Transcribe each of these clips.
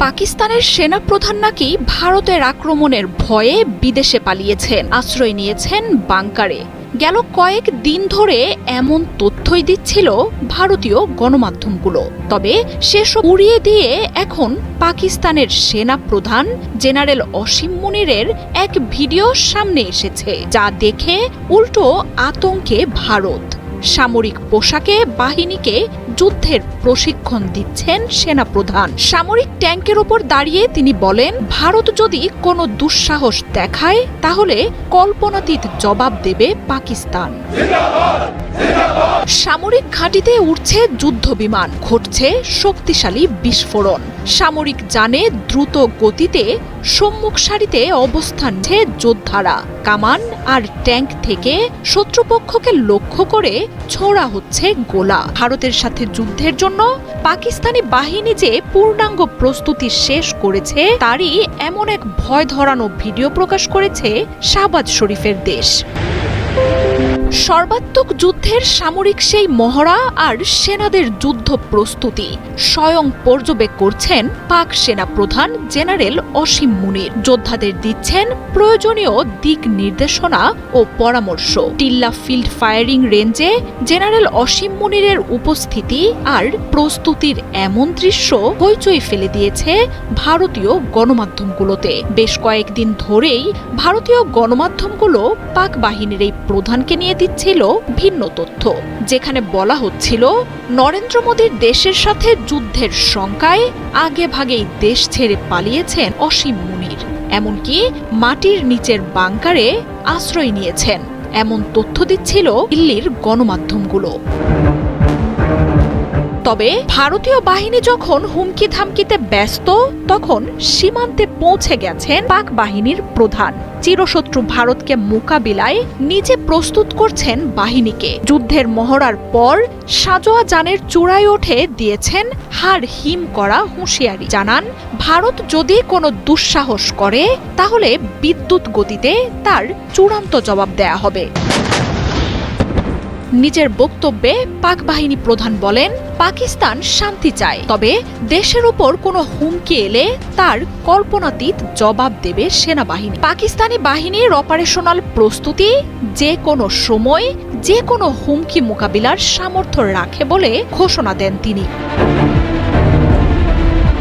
পাকিস্তানের সেনাপ্রধান নাকি ভারতের আক্রমণের ভয়ে বিদেশে পালিয়েছেন, আশ্রয় নিয়েছেন বাংকারে। গেল কয়েক দিন ধরে এমন তথ্যই দিচ্ছিল ভারতীয় গণমাধ্যমগুলো। তবে সেসব উড়িয়ে দিয়ে এখন পাকিস্তানের সেনাপ্রধান জেনারেল অসীম মুনিরের এক ভিডিও সামনে এসেছে, যা দেখে উল্টো আতঙ্কে ভারত। সামরিক পোশাকে বাহিনীকে যুদ্ধের প্রশিক্ষণ দিচ্ছেন সেনাপ্রধান। সামরিক ট্যাঙ্কের ওপর দাঁড়িয়ে তিনি বলেন, ভারত যদি কোনো দুঃসাহস দেখায় তাহলে কল্পনাতীত জবাব দেবে পাকিস্তান। সামরিক ঘাঁটিতে উঠছে যুদ্ধ বিমান, ঘটছে শক্তিশালী বিস্ফোরণ। সামরিক যানে দ্রুত গতিতে সম্মুখ সারিতে অবস্থান নিচ্ছে যোদ্ধারা। কামান আর ট্যাঙ্ক থেকে শত্রুপক্ষকে লক্ষ্য করে ছোড়া হচ্ছে গোলা। ভারতের সাথে যুদ্ধের জন্য পাকিস্তানি বাহিনী যে পূর্ণাঙ্গ প্রস্তুতি শেষ করেছে তারই এমন এক ভয় ধরানো ভিডিও প্রকাশ করেছে শাহবাজ শরীফের দেশ। সর্বাত্মক যুদ্ধের সামরিক সেই মহড়া আর সেনাদের যুদ্ধ প্রস্তুতি স্বয়ং পর্যবেক্ষণ করছেন পাক সেনা প্রধান জেনারেল অসীম মুনির। যোদ্ধাদের দিচ্ছেন প্রয়োজনীয় দিক নির্দেশনা ও পরামর্শ। টিল্লা ফিল্ড ফায়ারিং রেঞ্জে জেনারেল অসীম মুনিরের উপস্থিতি আর প্রস্তুতির এমন দৃশ্য হইচই ফেলে দিয়েছে ভারতীয় গণমাধ্যমগুলোতে। বেশ কয়েকদিন ধরেই ভারতীয় গণমাধ্যমগুলো পাক বাহিনীর এই প্রধানকে নিয়ে দিচ্ছিল ভিন্ন তথ্য, যেখানে বলা হচ্ছিল নরেন্দ্র মোদীর দেশের সাথে যুদ্ধের শঙ্কায় আগে ভাগেই দেশ ছেড়ে পালিয়েছেন অসীম মুনির, এমনকি মাটির নিচের বাংকারে আশ্রয় নিয়েছেন, এমন তথ্য দিচ্ছিল দিল্লির গণমাধ্যমগুলো। তবে ভারতীয় বাহিনী যখন হুমকি ধামকিতে ব্যস্ত, তখন সীমান্তে পৌঁছে গেছেন পাক বাহিনীর প্রধান। চিরশত্রু ভারতকে মোকাবিলায় নিজে প্রস্তুত করছেন বাহিনীকে। যুদ্ধের মহড়ার পর সাজোয়া যানের চূড়ায় ওঠে দিয়েছেন হাড় হিম করা হুঁশিয়ারি। জানান, ভারত যদি কোনো দুঃসাহস করে তাহলে বিদ্যুৎ গতিতে তার চূড়ান্ত জবাব দেয়া হবে। নিজের বক্তব্যে পাক বাহিনী প্রধান বলেন, পাকিস্তান শান্তি চায়, তবে দেশের উপর কোনো হুমকি এলে তার কল্পনাতীত জবাব দেবে সেনাবাহিনী। পাকিস্তানি বাহিনীর অপারেশনাল প্রস্তুতি যে কোনো সময় যে কোনো হুমকি মোকাবিলার সামর্থ্য রাখে বলে ঘোষণা দেন তিনি।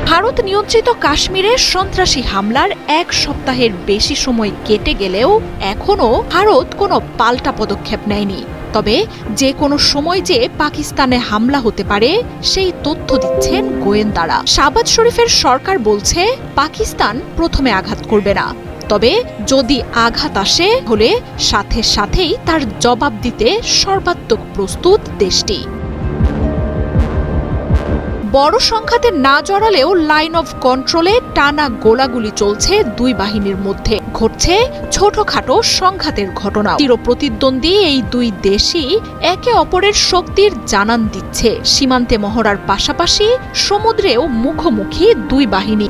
ভারত নিয়ন্ত্রিত কাশ্মীরে সন্ত্রাসী হামলার এক সপ্তাহের বেশি সময় কেটে গেলেও এখনও ভারত কোনো পাল্টা পদক্ষেপ নেয়নি। তবে যে কোনো সময় যে পাকিস্তানে হামলা হতে পারে সেই তথ্য দিচ্ছেন গোয়েন্দারা। শাহবাজ শরীফের সরকার বলছে পাকিস্তান প্রথমে আঘাত করবে না, তবে যদি আঘাত আসে হলে সাথে সাথেই তার জবাব দিতে সর্বাত্মক প্রস্তুত দেশটি। বড় সংঘাতে না জড়ালেও লাইন অফ কন্ট্রোলে টানা গোলাগুলি চলছে দুই বাহিনীর মধ্যে। ঘটছে ছোটখাটো সংঘাতের ঘটনা। চিরপ্রতিদ্বন্দ্বী এই দুই দেশই একে অপরের শক্তির জানান দিচ্ছে। সীমান্তে মহড়ার পাশাপাশি সমুদ্রেও মুখোমুখি দুই বাহিনী।